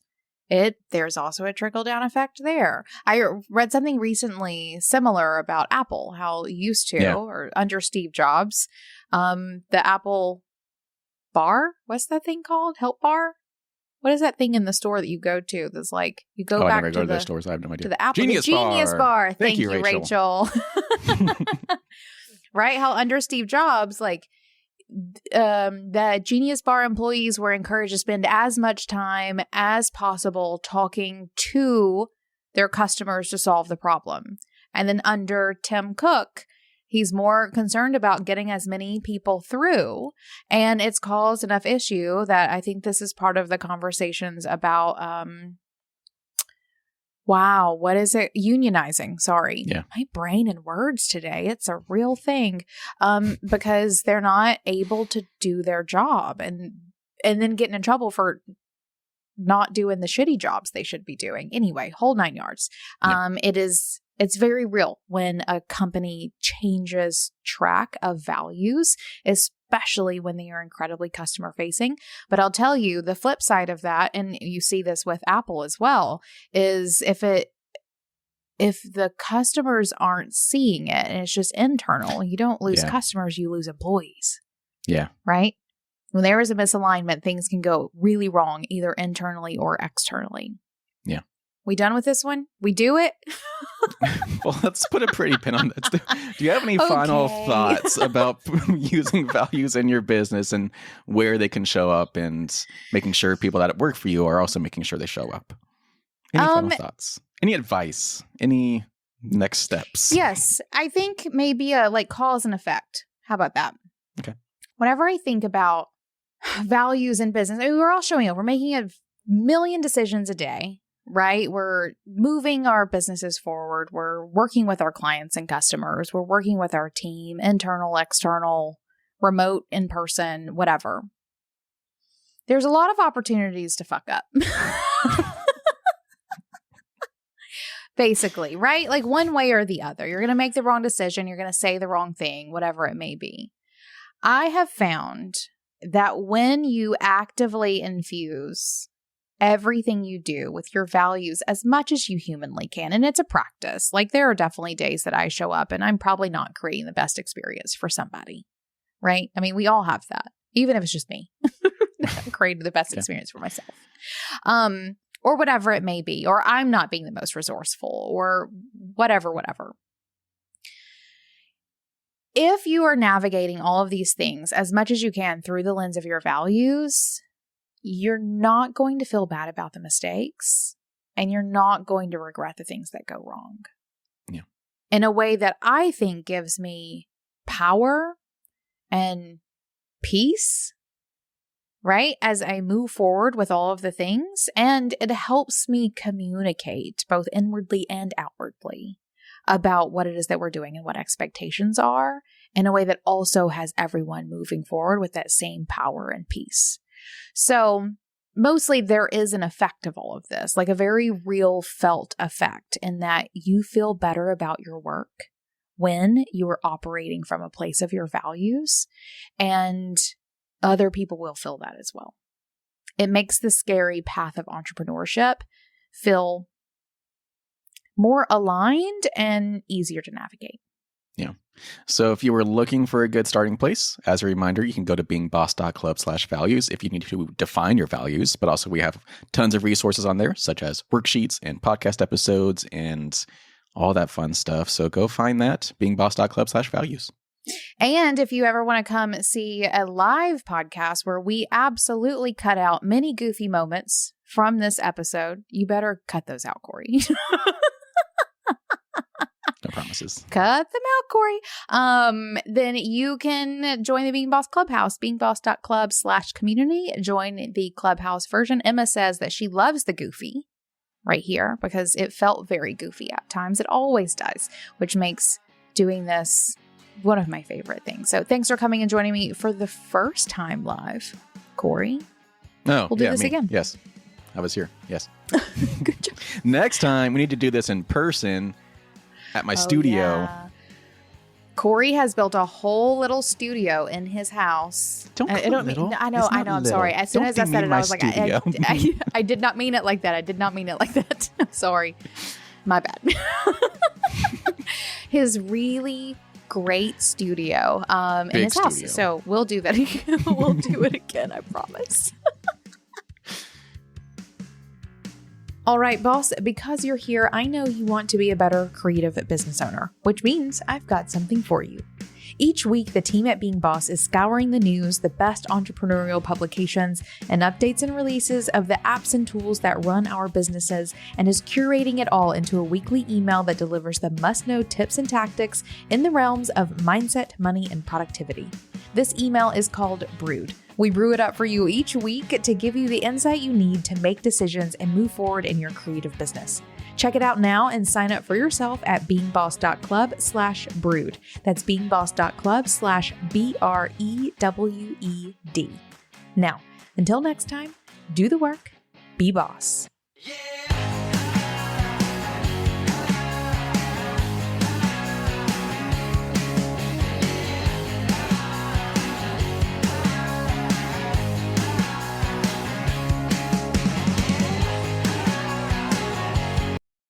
There's also a trickle-down effect there. I read something recently similar about Apple, how it used to, or under Steve Jobs, the Apple bar, what's that thing called? Help bar? What is that thing in the store that you go to that's like, you go back I never go to the those stores. I have no idea. To the Apple Genius Bar. Thank you, Rachel. Right? How under Steve Jobs, like, the Genius Bar employees were encouraged to spend as much time as possible talking to their customers to solve the problem. And then under Tim Cook, he's more concerned about getting as many people through. And it's caused enough issue that I think this is part of the conversations about, what is it? Unionizing. Sorry. Yeah. My brain and words today. It's a real thing. Because they're not able to do their job and then getting in trouble for not doing the shitty jobs they should be doing. Anyway, whole 9 yards. It's very real when a company changes track of values, especially when they are incredibly customer facing. But I'll tell you, the flip side of that, and you see this with Apple as well, is if the customers aren't seeing it and it's just internal, you don't lose customers, you lose employees. Yeah. Right? When there is a misalignment, things can go really wrong, either internally or externally. Yeah. We done with this one? We do it? Well, let's put a pretty pin on that. Do you have any final thoughts about using values in your business and where they can show up and making sure people that work for you are also making sure they show up? Any final thoughts? Any advice? Any next steps? Yes. I think maybe a cause and effect. How about that? Okay. Whenever I think about values in business, we're all showing up. We're making a million decisions a day. right? We're moving our businesses forward. We're working with our clients and customers. We're working with our team, internal, external, remote, in person, whatever. There's a lot of opportunities to fuck up. Basically, right? Like one way or the other. You're going to make the wrong decision. You're going to say the wrong thing, whatever it may be. I have found that when you actively infuse everything you do with your values as much as you humanly can, and it's a practice. Like there are definitely days that I show up and I'm probably not creating the best experience for somebody, right? I mean, we all have that, even if it's just me. I'm creating the best experience for myself. Or whatever it may be, or I'm not being the most resourceful, or whatever. If you are navigating all of these things as much as you can through the lens of your values, you're not going to feel bad about the mistakes, and you're not going to regret the things that go wrong. Yeah. In a way that I think gives me power and peace, right? As I move forward with all of the things, and it helps me communicate both inwardly and outwardly about what it is that we're doing and what expectations are in a way that also has everyone moving forward with that same power and peace. So mostly there is an effect of all of this, like a very real felt effect in that you feel better about your work when you are operating from a place of your values, and other people will feel that as well. It makes the scary path of entrepreneurship feel more aligned and easier to navigate. Yeah. So if you were looking for a good starting place, as a reminder, you can go to beingboss.club/values if you need to define your values, but also we have tons of resources on there, such as worksheets and podcast episodes and all that fun stuff. So go find that, beingboss.club/values. And if you ever want to come see a live podcast where we absolutely cut out many goofy moments from this episode, you better cut those out, Corey. No promises. Cut them out, Corey. Then you can join the Being Boss Clubhouse, beingboss.club/community. Join the Clubhouse version. Emma says that she loves the goofy right here because it felt very goofy at times. It always does, which makes doing this one of my favorite things. So thanks for coming and joining me for the first time live, Corey. No, we'll do this again. Yes, I was here. Yes. Good job. Next time we need to do this in person at my studio. Yeah. Corey has built a whole little studio in his house. Don't call it little. I know. I'm sorry. As soon as I said it, I was like, I did not mean it like that. I did not mean it like that. I'm sorry. My bad. His really great studio in his house. Studio. So we'll do that again. We'll do it again, I promise. All right, boss, because you're here, I know you want to be a better creative business owner, which means I've got something for you. Each week, the team at Being Boss is scouring the news, the best entrepreneurial publications, and updates and releases of the apps and tools that run our businesses, and is curating it all into a weekly email that delivers the must-know tips and tactics in the realms of mindset, money, and productivity. This email is called Brewed. We brew it up for you each week to give you the insight you need to make decisions and move forward in your creative business. Check it out now and sign up for yourself at beingboss.club/brewed. That's beingboss.club/BREWED. Now, until next time, do the work, be boss. Yeah.